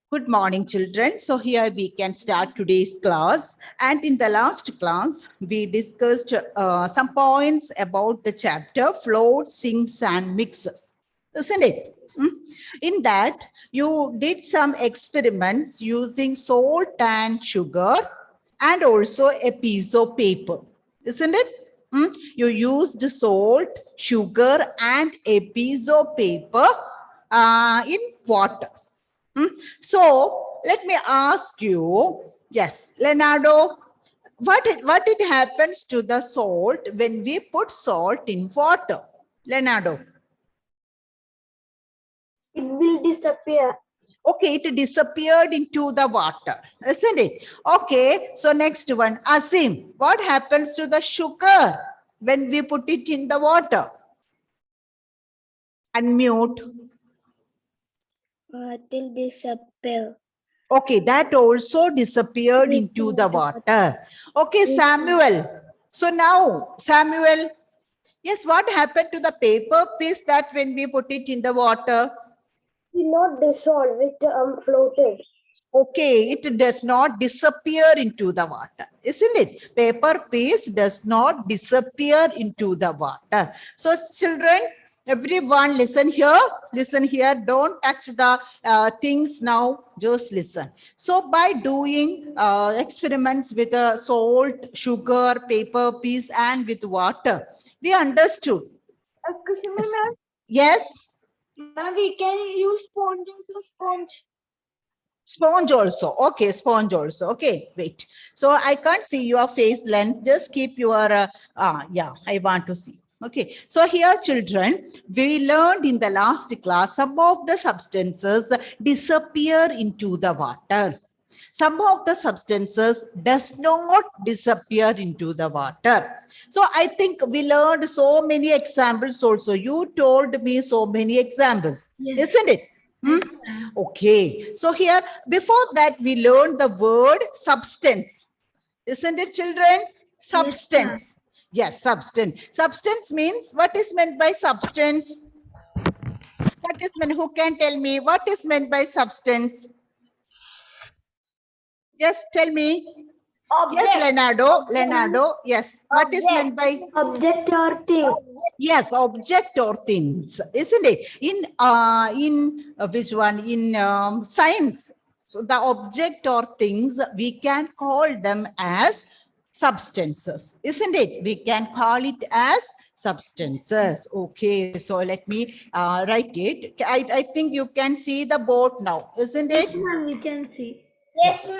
Good morning, children. So here we can start today's class. And in the last class, we discussed some points about the chapter float, sinks, and mixes, isn't it? Mm? In that, you did some experiments using salt and sugar and also a piece of paper, isn't it? You used salt, sugar, and a piece of paper in water. So let me ask you, yes, Leonardo, what it happens to the salt when we put salt in water? Leonardo. It will disappear. Okay, it disappeared into the water, isn't it? Okay, so next one, Asim, what happens to the sugar when we put it in the water? Unmute. It will disappear. Okay, that also disappeared into the water. Okay, Samuel. So now, Samuel, yes, what happened to the paper piece that when we put it in the water? Will not dissolve. It floated. Okay, it does not disappear into the water, isn't it? Paper piece does not disappear into the water. So children, everyone listen here, don't touch the things now, just listen. So by doing experiments with salt, sugar, paper piece and with water, we understood. Excuse me, ma'am. Yes? Ma'am, we can use sponge as a sponge. Sponge also. Okay, sponge also. Okay, wait. So I can't see your face length. Just keep your, yeah, I want to see. Okay, so here children, we learned in the last class, some of the substances disappear into the water. Some of the substances does not disappear into the water. So I think we learned so many examples also. You told me so many examples, Yes. isn't it? Yes, Okay, so here before that we learned the word substance, isn't it, children? Substance. Yes, substance. Substance means, what is meant by substance? What is meant? Who can tell me what is meant by substance? Yes, tell me. Object. Yes, Leonardo. Yes, what is meant by? Object or thing. Yes, object or things, isn't it? In which one? In science, so the object or things we can call them as substances, isn't it? We can call it as substances. Okay, so let me write it. I think you can see the board now, isn't it? Yes, ma'am, we can see. Yes, ma'am.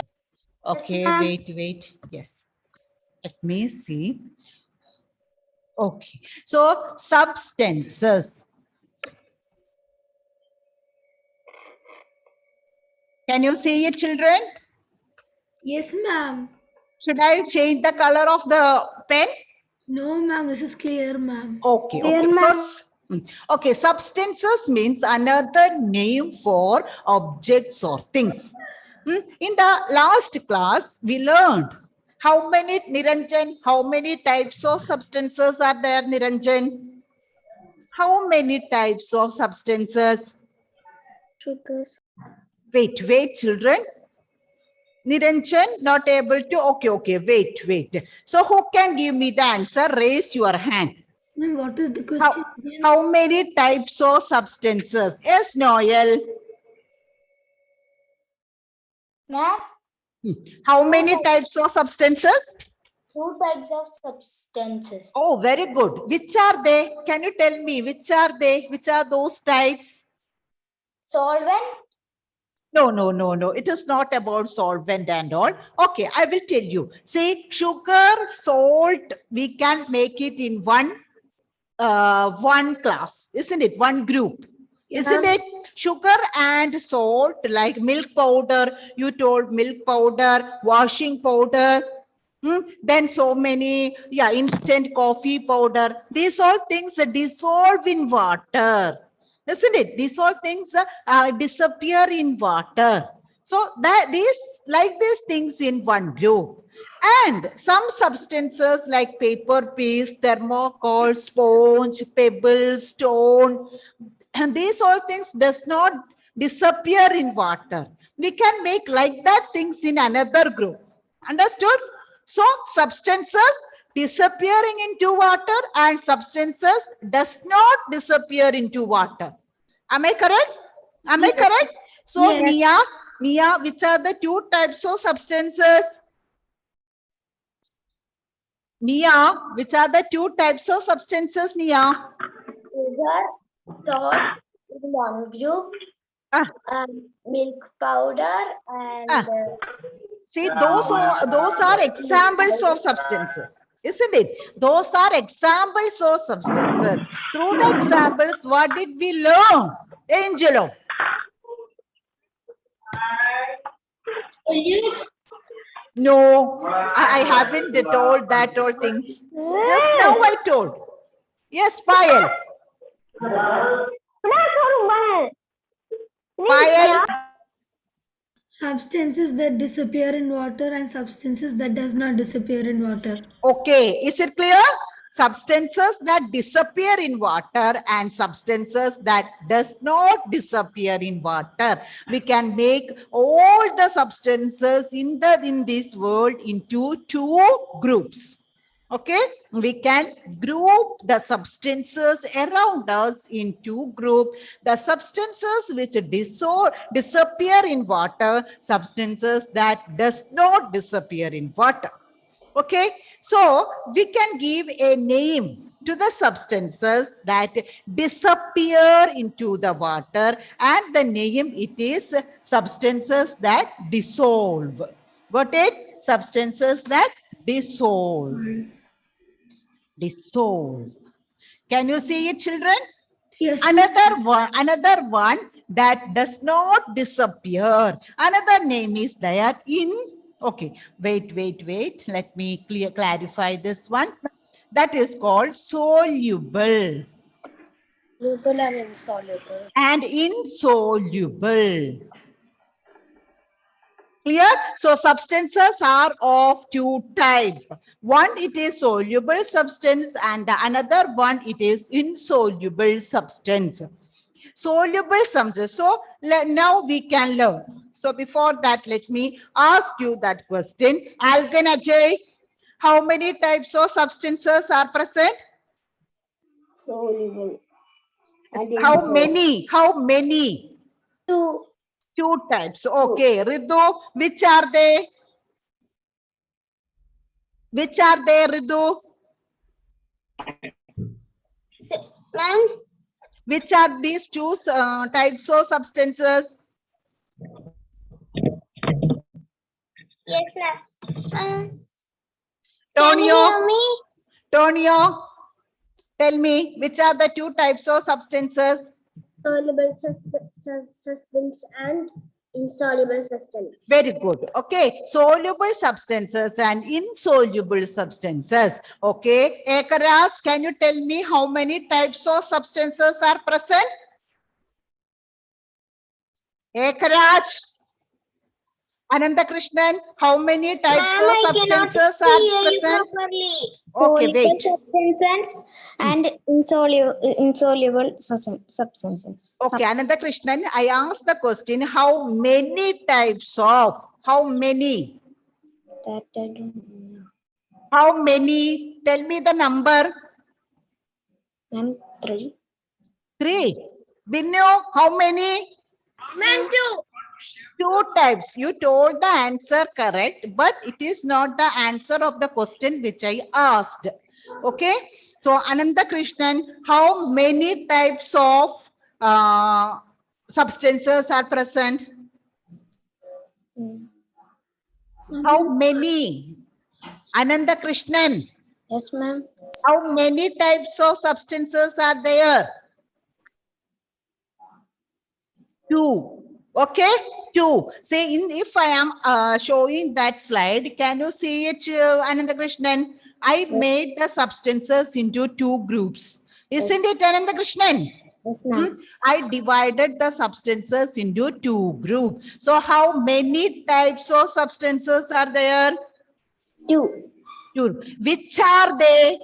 Okay, wait. Yes, let me see. Okay, so substances. Can you see it, children? Yes, ma'am. Should I change the color of the pen? No, ma'am, this is clear, ma'am. Okay, Clear, okay. ma'am. Okay, substances means another name for objects or things. In the last class, we learned how many, Niranjan, how many types of substances are there, Niranjan? How many types of substances? Sugars. Wait, children. Niranjan, not able to? Okay, wait. So who can give me the answer? Raise your hand. Ma'am, what is the question? How many types of substances? Yes, Noel. Ma'am, How many types of substances? 2 types of substances. Oh, very good. Which are they? Can you tell me which are they? Which are those types? Solvent. No. It is not about solvent and all. Okay, I will tell you. Say sugar, salt, we can make it in one class, isn't it? One group. Isn't it? Sugar and salt, like milk powder, you told milk powder, washing powder, then so many, instant coffee powder. These all things dissolve in water, isn't it? These all things disappear in water. So that these things in one group. And some substances like paper piece, thermocol, sponge, pebble, stone, and these all things does not disappear in water. We can make like that things in another group. Understood? So substances disappearing into water and substances does not disappear into water. Am I correct? Am I correct? So Yes. Nia, which are the two types of substances? Nia, which are the two types of substances, Nia? Sugar, salt in one group, Ah. and milk powder, and Ah. See, those are examples of substances, isn't it? Those are examples of substances. Through the examples, what did we learn? Angelo. No, I haven't told that all things. Just now I told. Yes, Payal. Payal. Substances that disappear in water and substances that does not disappear in water. Okay, is it clear? Substances that disappear in water and substances that does not disappear in water. We can make all the substances in this world into two groups. Okay, we can group the substances around us into group. The substances which disappear in water, substances that does not disappear in water. Okay, so we can give a name to the substances that disappear into the water, and the name it is substances that dissolve. Got it? Substances that dissolve. Dissolve. Can you see it, children? Yes. Another one that does not disappear. Another name is there in. Okay, wait. Let me clarify this one. That is called soluble soluble and insoluble. and insoluble. Clear? So substances are of two types. One, it is soluble substance, and the another one, it is insoluble substance. Soluble substance. So now we can learn. So before that, let me ask you that question. Algan Ajay, how many types of substances are present? Soluble. How many? How many? Two. Two types. Okay. Ridu, which are they? Which are they, Ridu? Ma'am? Which are these two types of substances? Yes, ma'am. Tonio, me? Tonio, tell me, which are the two types of substances? Soluble substance and insoluble substance. Very good. Okay. Soluble substances and insoluble substances. Okay. Ekaraj, can you tell me how many types of substances are present? Ekaraj. Ananda Krishnan, how many types of substances are present? Okay, wait. Substances and insoluble substances. Okay, Ananda Krishnan, I asked the question, how many types of, how many? That I don't know. How many? Tell me the number. Ma'am, 3. 3. Binyo, how many? Ma'am, 2. 2 types. You told the answer correct, but it is not the answer of the question which I asked. Okay. So, Ananda Krishnan, how many types of substances are present? How many? Ananda Krishnan, Yes, ma'am. how many types of substances are there? 2. Okay, 2. Say, if I am showing that slide, can you see it, Ananda Krishnan? I made the substances into 2 groups. Isn't it, Ananda Krishnan? Yes, ma'am. I divided the substances into 2 groups. So, how many types of substances are there? 2. 2. Which are they?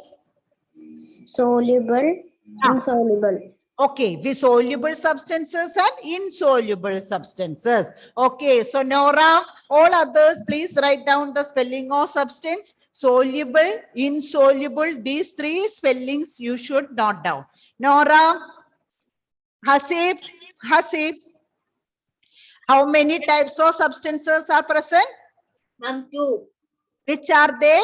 Soluble, insoluble. Okay, with soluble substances and insoluble substances. Okay, so Nora, all others, please write down the spelling of substance. Soluble, insoluble, these three spellings you should note down. Nora, Hasib, Hasib, how many types of substances are present? Ma'am, 2. Which are they?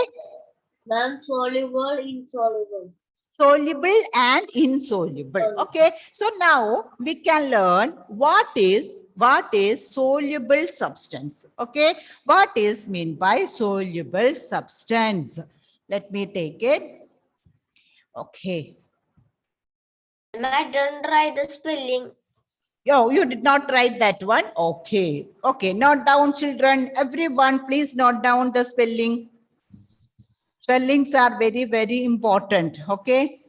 Ma'am, soluble, insoluble. Soluble and insoluble. Okay, so now we can learn what is soluble substance. Okay, what is meant by soluble substance? Let me take it. Okay. I didn't write the spelling. Oh, you did not write that one. Okay. Okay, note down, children. Everyone, please note down the spelling. Spellings are very, very important. Okay.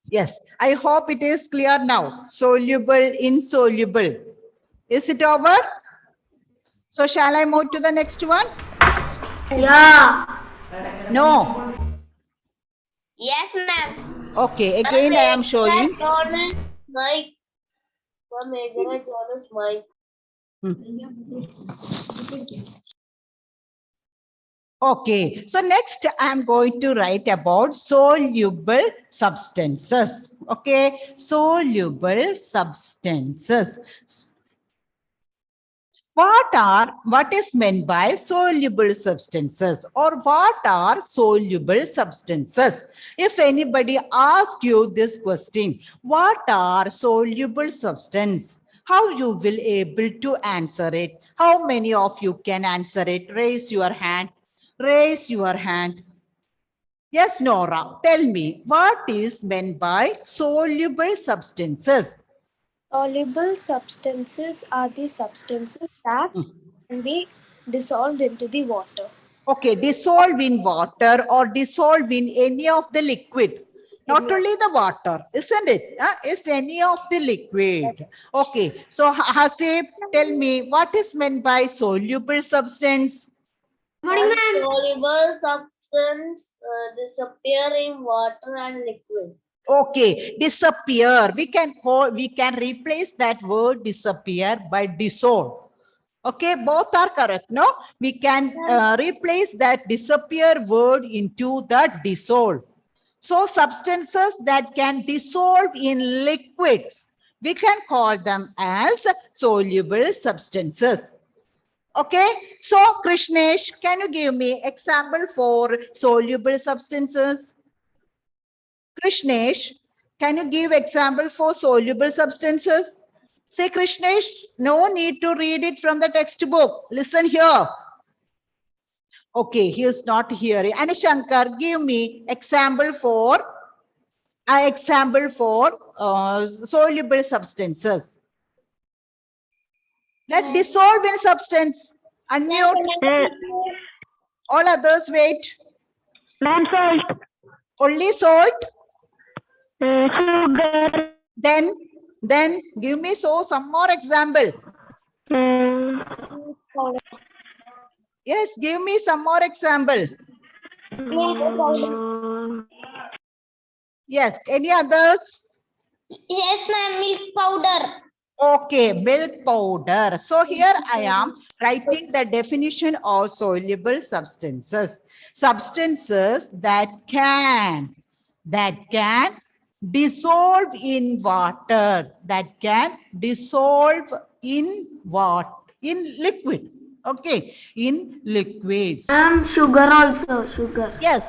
Yes, I hope it is clear now. Soluble, insoluble. Is it over? So shall I move to the next one? Yeah. No. Yes, ma'am. Okay, again I am showing. Mike. Mike. Okay, so next I am going to write about soluble substances. Okay, soluble substances. What is meant by soluble substances, or what are soluble substances? If anybody asks you this question, what are soluble substance? How you will able to answer it? How many of you can answer it? Raise your hand. Raise your hand. Yes, Nora, tell me, what is meant by soluble substances? Soluble substances are the substances that can be dissolved into the water. Okay, dissolve in water or dissolve in any of the liquid. Not only the water, isn't it? It's any of the liquid. Okay, so Hasib, tell me, what is meant by soluble substance? Soluble substance disappear in water and liquid. Okay, disappear. We can replace that word disappear by dissolve. Okay, both are correct. No, we can replace that disappear word into the dissolve. So substances that can dissolve in liquids, we can call them as soluble substances. Okay, so Krishnesh, can you give me example for soluble substances? Krishnesh, can you give example for soluble substances? Say Krishnesh, no need to read it from the textbook. Listen here. Okay, he is not hearing. And Shankar, give me example for soluble substances. Let dissolve in substance. Unmute. All others wait. Ma'am, salt. Only salt. Sugar. Then give me some more example. Yes, give me some more example. Yes, any others? Yes, ma'am, milk powder. Okay, milk powder. So here I am writing the definition of soluble substances. Substances that can dissolve in water, in liquid. Okay, in liquids. Sugar also, sugar. Yes.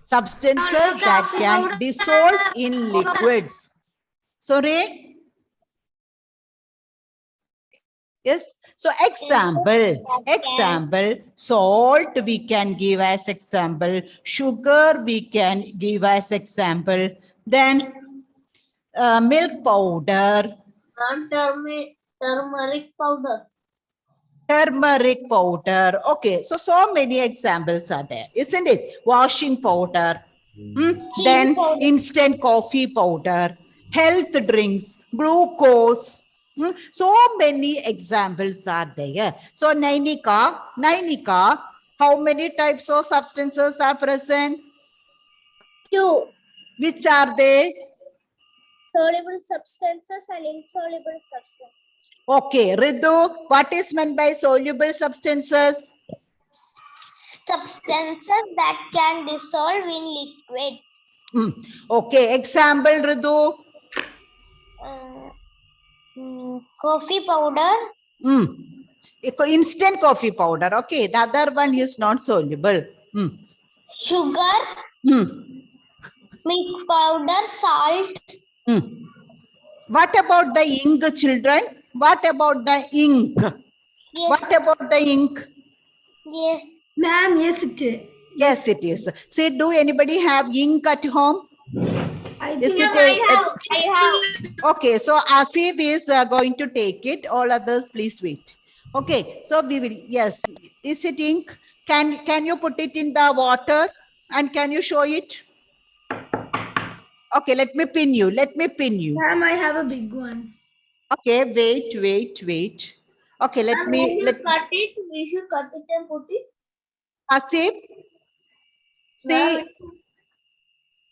Substances that can dissolve in liquids. Sorry? Yes. So example, salt we can give as example, sugar we can give as example, then milk powder. Turmeric powder. Turmeric powder. Okay, so many examples are there, isn't it? Washing powder. Then instant coffee powder, health drinks, glucose. So many examples are there. So Nainika, how many types of substances are present? Two. Which are they? Soluble substances and insoluble substances. Okay, Ridu, what is meant by soluble substances? Substances that can dissolve in liquids. Okay, example, Ridu. Coffee powder, Instant coffee powder. Okay, the other one is not soluble. sugar, milk powder, salt. What about the ink, children? What about the ink? Yes. What about the ink? Yes. Ma'am, yes, it is. Yes, it is. Say, do anybody have ink at home? I Is think it I have. okay, so Asif is going to take it. All others, please wait. Okay, so we will, yes. Is it ink? Can you put it in the water and can you show it? Okay, let me pin you. Let me pin you. ma'am, I have a big one. Okay, wait. Okay, let me, cut it. We should cut it and put it. Asif, see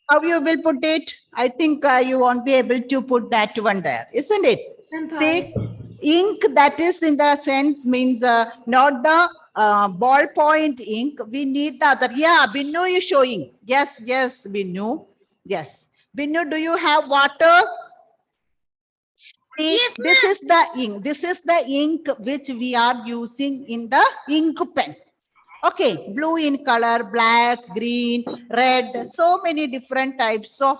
how you will put it. I think you won't be able to put that one there, isn't it? I'm See, ink that is in the sense means not the ballpoint ink. We need the other. Yeah, Binnu is showing. Yes, Binnu. Yes. Binnu, do you have water? See, Yes, this is the ink. This is the ink which we are using in the ink pen. Okay, blue in color, black, green, red, so many different types of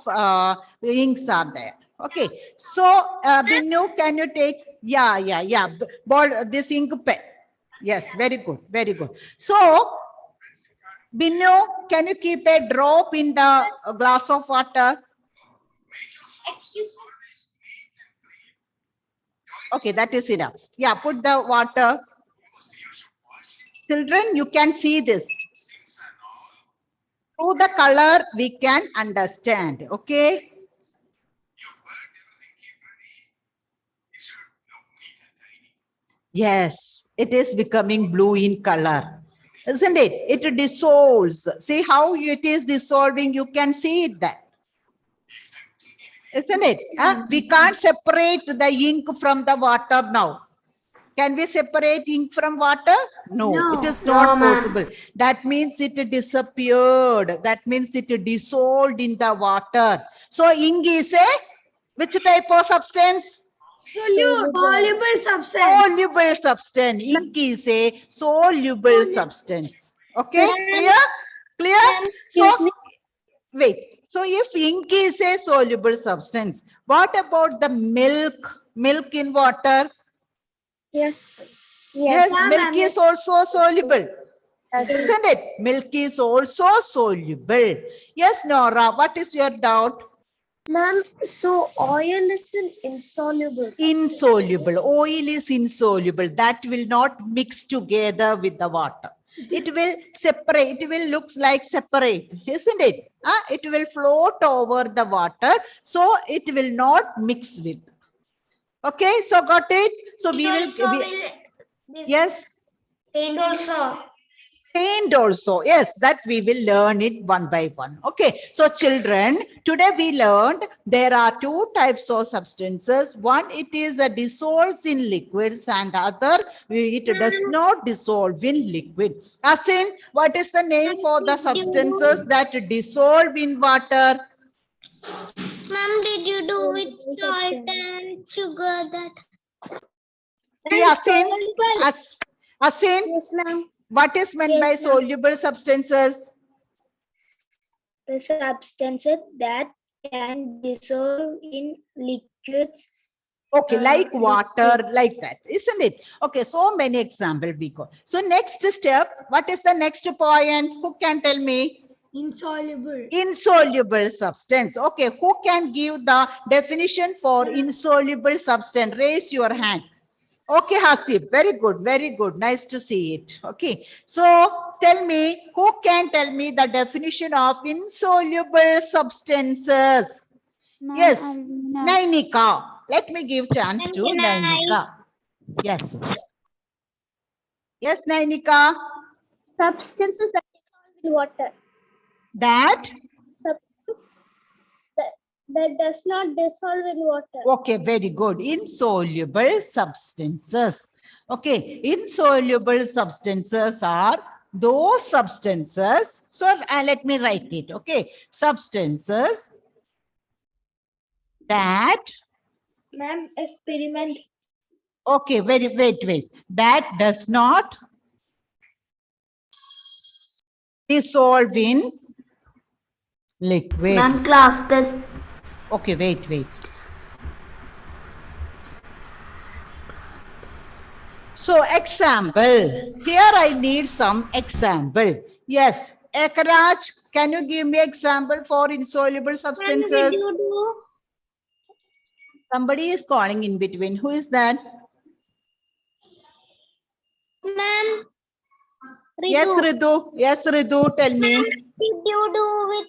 inks are there. Okay, so Binnu, can you take, yeah, ball, this ink pen. Yes, very good. So, Binnu, can you keep a drop in the glass of water? Excuse me. Okay, that is enough. Yeah, put the water. Children, you can see this. Through the color, we can understand. Okay. Yes, it is becoming blue in color. Isn't it? It dissolves. See how it is dissolving. You can see it there. Isn't it? We can't separate the ink from the water now. Can we separate ink from water? No, it is not possible. That means it disappeared. That means it dissolved in the water. So ink is a which type of substance? Soluble substance. Soluble substance. Ink is a soluble substance. Okay, clear? So, wait. So if ink is a soluble substance, what about the milk? Milk in water? Yes. Yes, ma'am, milk is also soluble. Yes. Isn't it? Milk is also soluble. Yes, Nora, what is your doubt? Ma'am, so oil is an insoluble substance. Insoluble. Oil is insoluble. That will not mix together with the water. It will separate. It will look like separate, isn't it? It will float over the water. So it will not mix with. Okay, so got it? So we will. Yes. Paint also. Paint also, yes, that we will learn it one by one. Okay, so children, today we learned there are two types of substances. One, it is a dissolves in liquids, and the other, it does not dissolve in liquid. Asin, what is the name for the substances that dissolve in water? Ma'am, did you do with salt and sugar that? See, Asin, Yes, ma'am. what is meant by Yes, ma'am. soluble substances? The substances that can dissolve in liquids. Okay, like water, like that, isn't it? Okay, so many examples we got. So next step, what is the next point? Who can tell me? Insoluble. Insoluble substance. Okay, who can give the definition for insoluble substance? Raise your hand. Okay, Hasib, very good. Nice to see it. Okay, so tell me, who can tell me the definition of insoluble substances? Yes, Nainika. Let me give chance to Nainika. Yes. Yes, Nainika. Substances that dissolve in water. That that does not dissolve in water. Okay, very good. Insoluble substances. Okay, insoluble substances are those substances. So let me write it. Okay, substances that. Ma'am, experiment. Okay, wait. That does not dissolve in liquid. Ma'am, class test. Okay, wait. So example, here I need some example. Yes, Ekaraj, can you give me example for insoluble substances? Somebody is calling in between. Who is that? Ma'am, Yes, Ritu. Yes, Ritu, tell me. did you do with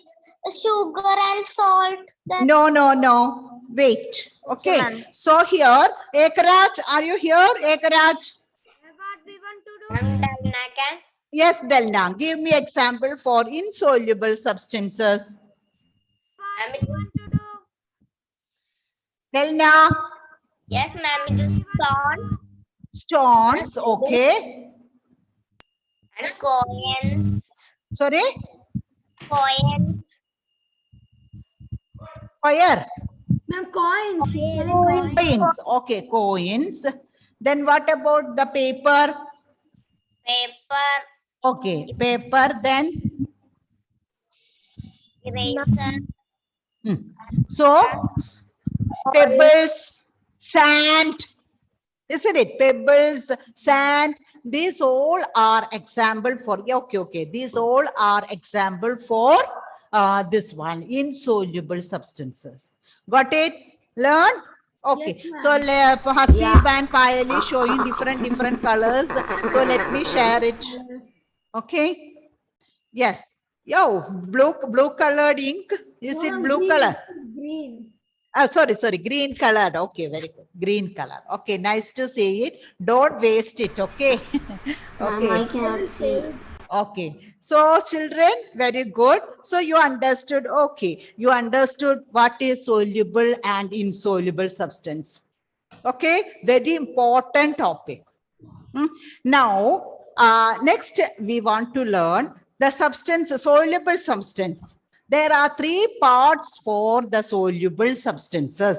sugar and salt? No. Wait. Okay. ma'am. So here, Ekaraj, are you here? Ekaraj? Yes, Delna. Give me example for insoluble substances. Delna. Yes, ma'am, it is salt Stones. Okay. and coins. Sorry. Coins. Fire. Ma'am, coins. She's telling coins. Coins. Okay, coins. Then what about the paper? Paper. Okay, paper. Then Eraser. so pebbles, sand, isn't it? Pebbles, sand. These all are example for okay. These all are example for this one, insoluble substances. Got it? Learn? Okay. Yes, So Hasib and Payali showing different colors. So let me share it. Yes. Okay. Yes. Yo, blue colored ink. Is it Ma'am, blue green. color? It's green. Sorry, green colored. Okay, very good. Green color. Okay, nice to see it. Don't waste it. Okay. Okay. cannot see. Okay. So children, very good. So you understood. Okay. You understood what is soluble and insoluble substance. Okay. Very important topic. Now, next we want to learn the substance, soluble substance. There are three parts for the soluble substances.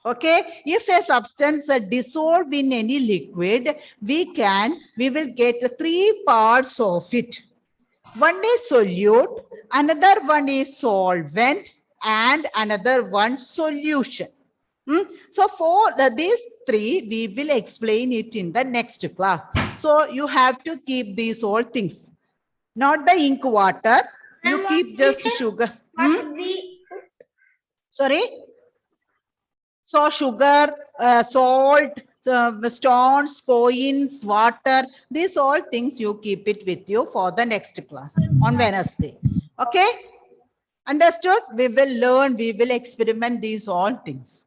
Okay, if a substance dissolve in any liquid, we will get three parts of it. One is solute, another one is solvent, and another one solution. So for these three, we will explain it in the next class. So you have to keep these all things. Not the ink water. You keep just sugar. Sorry? So sugar, salt, stones, coins, water, these all things you keep it with you for the next class on Wednesday. Okay? Understood? We will learn, we will experiment these all things.